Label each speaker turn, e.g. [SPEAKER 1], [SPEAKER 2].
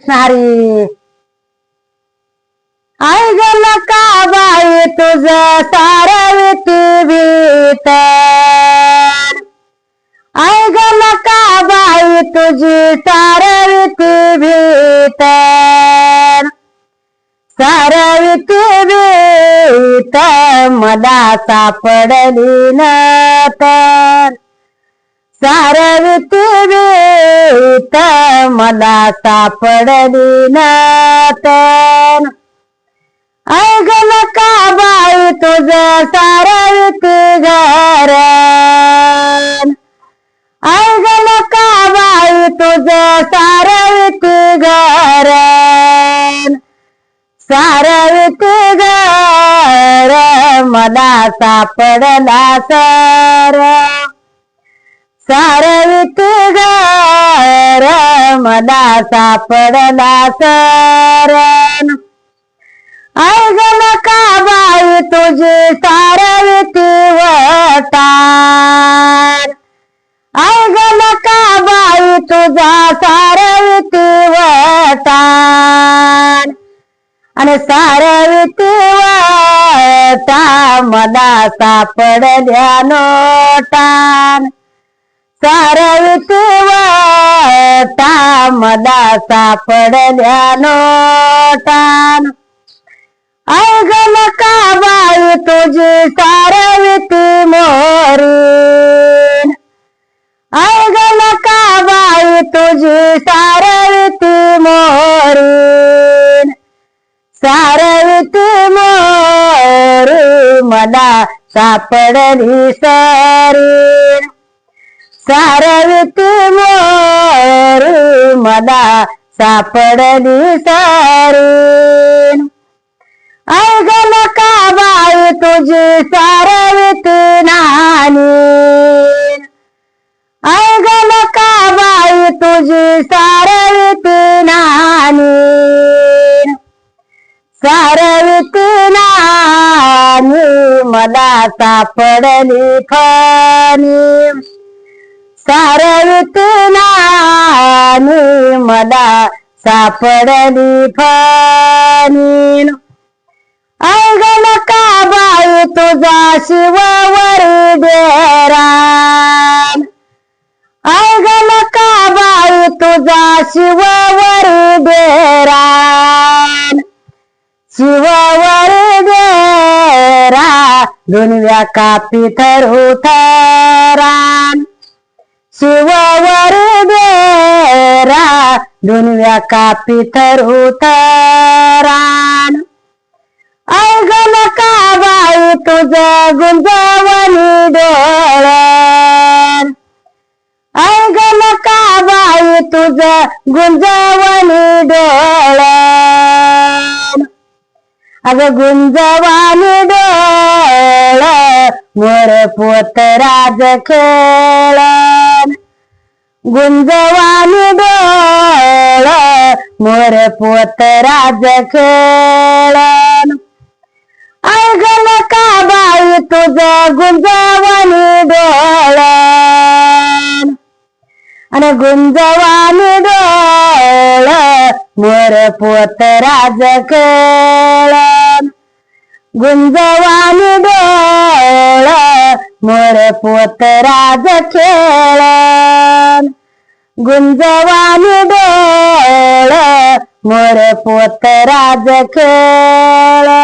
[SPEAKER 1] सारी ऐकल का बाई तुझ सारविती भीतर ऐकल का बाई तुझी सारविती भीतर सारविती भीत मला सापडली न तर सारविती भीत मला सापडली न तर ऐकल का बाई तुझ सारविती घरण ऐकल का बाई तुझ सारविती घरण सारविती घर मला सापडला सर सारविती घर मला सापडला सर ऐकल का बाई तुझी सारविती वटार ऐकल का बाई तुझा सारविती वटार आणि सारविती वटा मला सापडल्या नोटान सारविती वटा मला सापडल्या नोटान ऐकल का बाई तुझी सारविती मोरीन ऐकल का बाई तुझी सारविती मोरीन सारविती मोरी मला सापडली सरीन सारविती मोरी मला सापडली सरीन ऐकल का बाई तुझी सारविती नानी ऐकल का बाई तुझी सारविती नानी सारविती नानी मला सापडली फणी सारविती नानी मला सापडली फणी ऐकल का बाई तुझा शिववरी डेरान ऐकल का बाई तुझा शिववरी डेरान शिववरी डेरा दुनिया कापी थरू थरान शिववरी डेरा दुनिया कापी थरू थरान ऐकल का बाई तुझ गुंजवणी डोळण ऐकल का बाई तुझ गुंजवणी डोळण अग गुंजवानी डोळ मोर पोत राज खेळण गुंजवानी डोळ मोर पोत राज खेळण ऐकल का बाई तुझ गुंजवानी डोळण आणि गुंजवानी डोळ मोर पोत राज खेळण गुंजवानी डोळ मोर पोत राज खेळण गुंजवानी डोळ मोर पोत राज खेळण